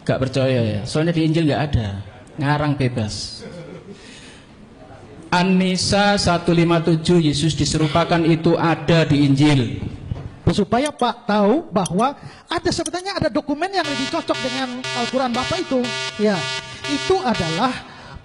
Gak percaya ya, soalnya di Injil gak ada. Ngarang bebas. An-Nisa 157 Yesus diserupakan itu ada di Injil. Supaya Pak tahu bahwa sebenarnya ada dokumen yang lebih cocok dengan Al-Quran Bapak itu. Ya, itu adalah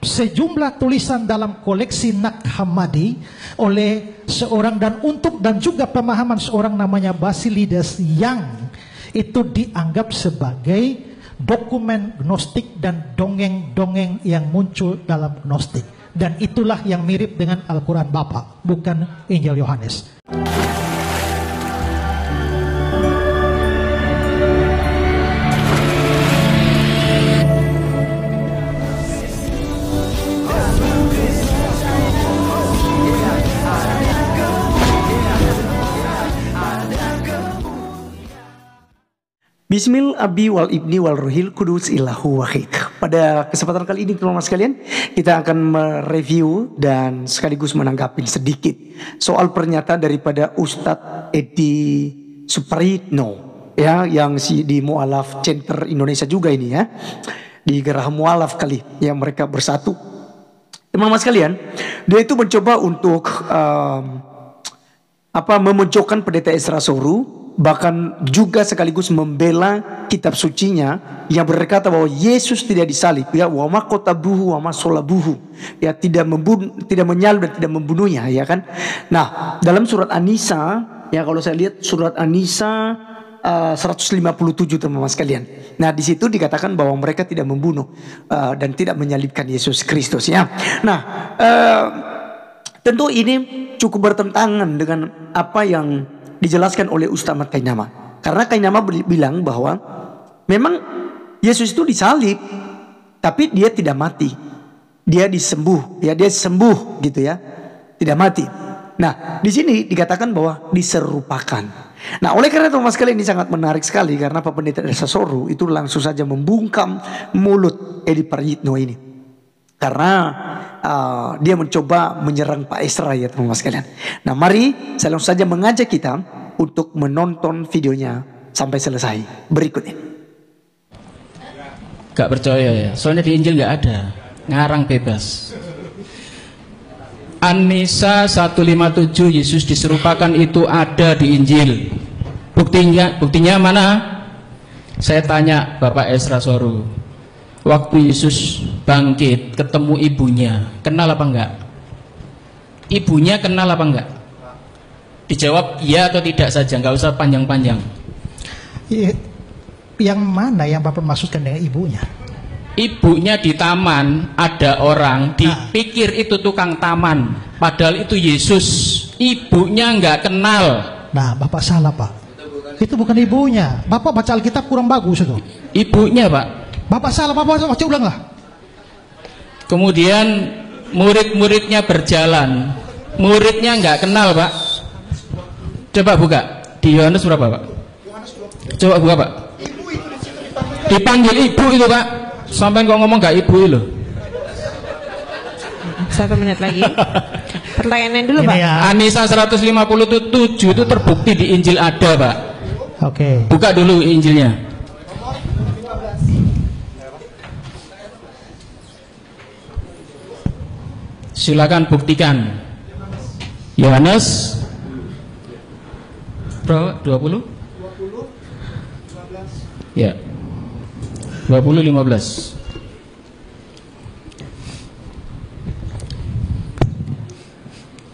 sejumlah tulisan dalam koleksi Nag Hammadi oleh seorang dan juga pemahaman seorang namanya Basilides yang itu dianggap sebagai dokumen gnostik dan dongeng-dongeng yang muncul dalam gnostik. Dan itulah yang mirip dengan Al-Quran Bapak, bukan Injil Yohanes. Bismil Abi wal Ibni wal Ruhil Kudus Illahu Wahid. Pada kesempatan kali ini teman-teman sekalian, kita akan mereview dan sekaligus menanggapi sedikit soal pernyataan daripada Ustadz Edi Suprayitno, ya, yang di Mu'alaf Center Indonesia juga ini, ya, di Geraha Mu'alaf kali yang mereka bersatu. Teman-teman sekalian, dia itu mencoba untuk memojokkan pendeta Ezra Soru, bahkan juga sekaligus membela kitab sucinya yang berkata bahwa Yesus tidak disalib, ya, wa ma qatabuhu wa ma salabuhu, ya, tidak menyalib dan tidak membunuhnya, ya kan. Nah, dalam surat An-Nisa, ya, kalau saya lihat surat An-Nisa 157 teman-teman sekalian. Nah, di situ dikatakan bahwa mereka tidak membunuh dan tidak menyalibkan Yesus Kristus, ya. Nah, tentu ini cukup bertentangan dengan apa yang dijelaskan oleh Ustaz Ahmad Kainama. Karena Kainama bilang bahwa memang Yesus itu disalib, tapi dia tidak mati. Dia disembuh, ya, dia sembuh gitu, ya. Tidak mati. Nah, di sini dikatakan bahwa diserupakan. Nah, oleh karena itu Mas sekalian, ini sangat menarik sekali karena Pak Pendeta Ezra Soru itu langsung saja membungkam mulut Edi Suprayitno ini. Karena dia mencoba menyerang Pak Ezra, ya teman-teman sekalian. Nah, mari saya langsung saja mengajak kita untuk menonton videonya sampai selesai berikut ini. Gak percaya ya, soalnya di Injil gak ada. Ngarang bebas. An-Nisa 157 Yesus diserupakan itu ada di Injil. Buktinya mana? Saya tanya Bapak Ezra Soru, waktu Yesus bangkit ketemu ibunya, kenal apa enggak? Ibunya kenal apa enggak? Dijawab iya atau tidak saja, nggak usah panjang-panjang. Yang mana yang Bapak maksudkan dengan ibunya? Ibunya di taman, ada orang dipikir itu tukang taman, padahal itu Yesus. Ibunya nggak kenal. Nah, Bapak salah, Pak. Itu bukan ibunya. Bapak baca Alkitab kurang bagus itu. Ibunya, Pak. Bapak salah, Bapak baca ulang lah. Kemudian murid-muridnya berjalan, muridnya nggak kenal, Pak. Coba buka di Yohanes berapa, Pak? Coba buka, Pak. Dipanggil ibu itu, Pak. Sampai kok ngomong gak ibu itu. 1 menit lagi. Pertanyaannya dulu, Pak. Ya. An-Nisa 157 itu terbukti di Injil ada, Pak. Oke. Buka dulu Injilnya. Silakan buktikan. Yohanes berapa? 20? Ya. 20:15.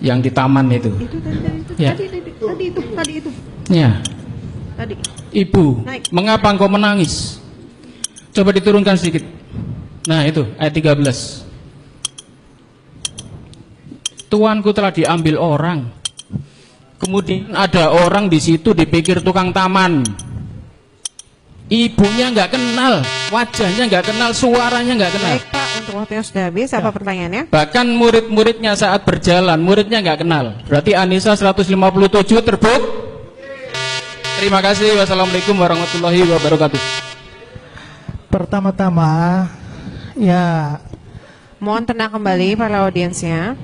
Yang di taman itu. Ya. Tadi itu. Ya. Tadi. Ibu, Naik. mengapa engkau menangis? Coba diturunkan sedikit. Nah, itu ayat 13. Tuanku telah diambil orang. Kemudian ada orang di situ dipikir tukang taman. Ibunya nggak kenal, wajahnya nggak kenal, suaranya nggak kenal. Baik, Pak, untuk waktunya sudah habis. Apa pertanyaannya? Bahkan murid-muridnya saat berjalan, muridnya nggak kenal. Berarti An-Nisa 157 terbukti. Terima kasih. Wassalamualaikum warahmatullahi wabarakatuh. Pertama-tama, ya. Mohon tenang kembali para audiensnya.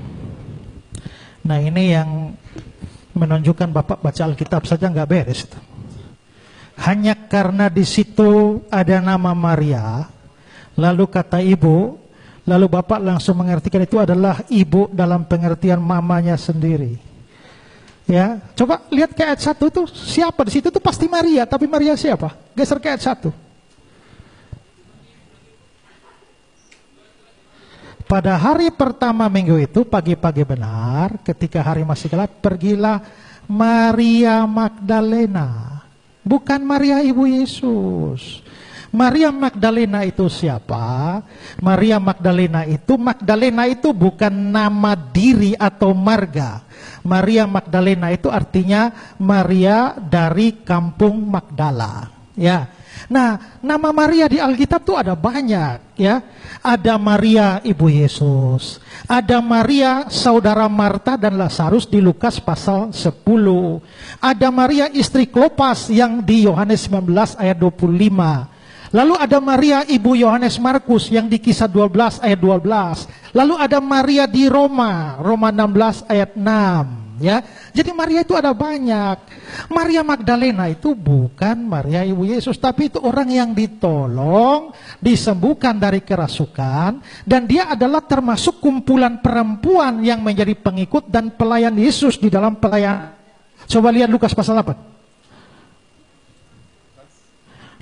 Nah, ini yang menunjukkan Bapak baca Alkitab saja nggak beres itu. hanya karena di situ ada nama Maria, lalu kata ibu, lalu Bapak langsung mengartikan itu adalah ibu dalam pengertian mamanya sendiri. Ya, coba lihat ke ayat 1 itu siapa di situ, itu pasti Maria, tapi Maria siapa? Geser ke ayat 1. Pada hari pertama minggu itu, pagi-pagi benar, ketika hari masih gelap, pergilah Maria Magdalena. Bukan Maria ibu Yesus. Maria Magdalena itu siapa? Maria Magdalena itu bukan nama diri atau marga. Maria Magdalena itu artinya Maria dari kampung Magdala. Ya. Nah, nama Maria di Alkitab tuh ada banyak, ya. Ada Maria ibu Yesus, ada Maria saudara Marta dan Lazarus di Lukas pasal 10. Ada Maria istri Klopas yang di Yohanes 19 ayat 25. Lalu ada Maria ibu Yohanes Markus yang di Kisah 12 ayat 12. Lalu ada Maria di Roma 16 ayat 6. Ya, jadi Maria itu ada banyak. Maria Magdalena itu bukan Maria ibu Yesus, tapi itu orang yang ditolong, disembuhkan dari kerasukan, dan dia adalah termasuk kumpulan perempuan yang menjadi pengikut dan pelayan Yesus di dalam pelayan. Coba lihat Lukas pasal 8.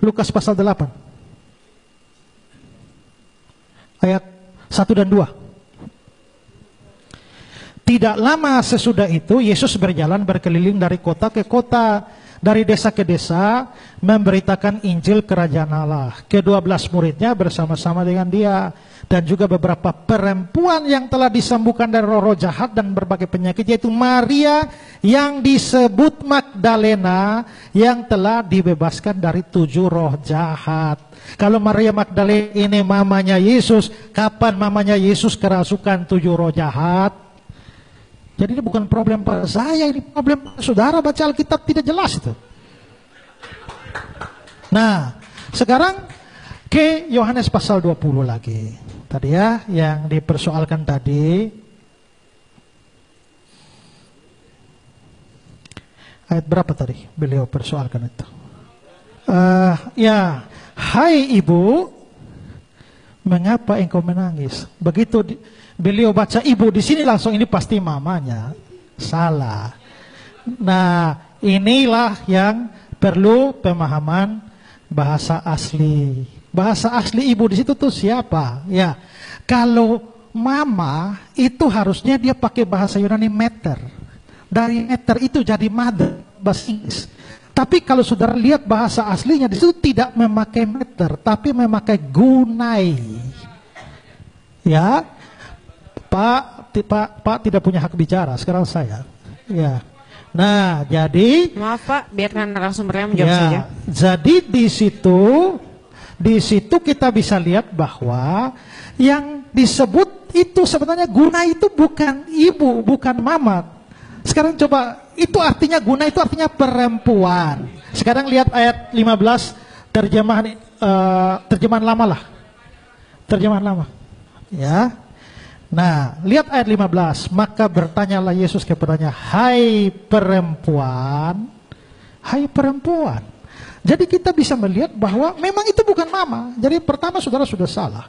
Lukas pasal 8. Ayat 1 dan 2. Tidak lama sesudah itu, Yesus berjalan berkeliling dari kota ke kota, dari desa ke desa, memberitakan Injil Kerajaan Allah. Ke-12 muridnya bersama-sama dengan dia, dan juga beberapa perempuan yang telah disembuhkan dari roh-roh jahat dan berbagai penyakit, yaitu Maria yang disebut Magdalena, yang telah dibebaskan dari 7 roh jahat. Kalau Maria Magdalena ini mamanya Yesus, kapan mamanya Yesus kerasukan 7 roh jahat? Jadi ini bukan problem pada saya, ini problem pada saudara baca Alkitab tidak jelas itu. Nah, sekarang ke Yohanes pasal 20 lagi. Tadi ya, yang dipersoalkan tadi. Ayat berapa tadi beliau persoalkan itu? Ya, hai ibu, mengapa engkau menangis? Begitu beliau baca ibu di sini langsung ini pasti mamanya. Salah. Nah, inilah yang perlu pemahaman bahasa asli. Bahasa asli ibu di situ tuh siapa? Ya. Kalau mama itu harusnya dia pakai bahasa Yunani meter. Dari meter itu jadi mother bahasa Inggris. Tapi kalau saudara lihat bahasa aslinya di situ tidak memakai meter, tapi memakai gunai. Ya. Pak tidak punya hak bicara, sekarang saya. Ya. Nah, jadi maaf Pak, biarkan narasumbernya menjawab saja. Jadi di situ kita bisa lihat bahwa yang disebut itu sebenarnya guna itu bukan ibu, bukan mama. Sekarang coba, itu artinya guna itu artinya perempuan. Sekarang lihat ayat 15 terjemahan lama lah. Terjemahan lama. Ya. Nah, lihat ayat 15. Maka bertanyalah Yesus kepadanya, hai perempuan. Hai perempuan. Jadi kita bisa melihat bahwa memang itu bukan mama. Jadi pertama saudara sudah salah.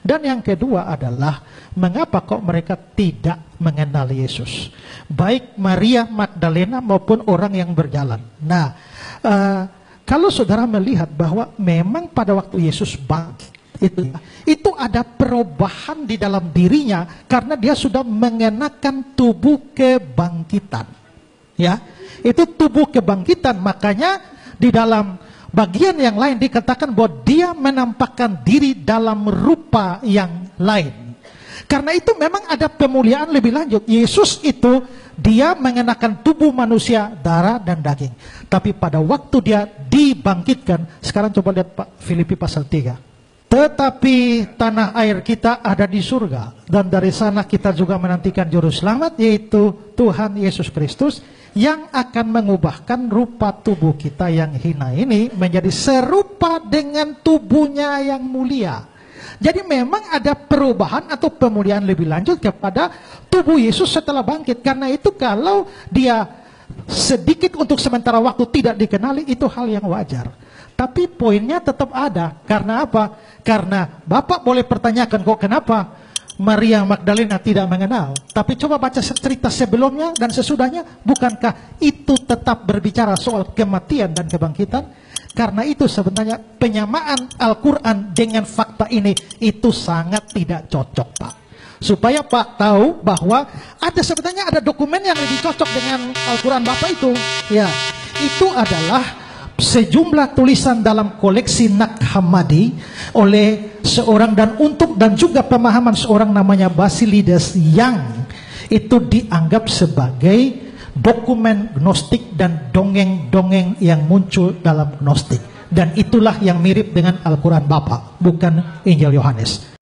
Dan yang kedua adalah, mengapa kok mereka tidak mengenal Yesus? Baik Maria Magdalena maupun orang yang berjalan. Nah, kalau saudara melihat bahwa memang pada waktu Yesus bangkit, itu ada perubahan di dalam dirinya karena dia sudah mengenakan tubuh kebangkitan. Ya, itu tubuh kebangkitan, makanya di dalam bagian yang lain dikatakan bahwa dia menampakkan diri dalam rupa yang lain. Karena itu memang ada pemuliaan lebih lanjut. Yesus itu dia mengenakan tubuh manusia, darah dan daging. Tapi pada waktu dia dibangkitkan, sekarang coba lihat Pak Filipi pasal 3. Tetapi tanah air kita ada di surga, dan dari sana kita juga menantikan juru selamat, yaitu Tuhan Yesus Kristus, yang akan mengubahkan rupa tubuh kita yang hina ini menjadi serupa dengan tubuhnya yang mulia. Jadi memang ada perubahan atau pemuliaan lebih lanjut kepada tubuh Yesus setelah bangkit. Karena itu kalau dia sedikit untuk sementara waktu tidak dikenali, itu hal yang wajar. Tapi poinnya tetap ada. Karena apa? Karena Bapak boleh pertanyakan, kok kenapa Maria Magdalena tidak mengenal? Tapi coba baca cerita sebelumnya dan sesudahnya. Bukankah itu tetap berbicara soal kematian dan kebangkitan? Karena itu sebenarnya penyamaan Al-Quran dengan fakta ini itu sangat tidak cocok, Pak. Supaya Pak tahu bahwa sebenarnya ada dokumen yang lebih cocok dengan Al-Quran Bapak itu. Ya, itu adalah sejumlah tulisan dalam koleksi Nag Hammadi oleh seorang dan juga pemahaman seorang namanya Basilides yang itu dianggap sebagai dokumen gnostik dan dongeng-dongeng yang muncul dalam gnostik. Dan itulah yang mirip dengan Al-Quran Bapak, bukan Injil Yohanes.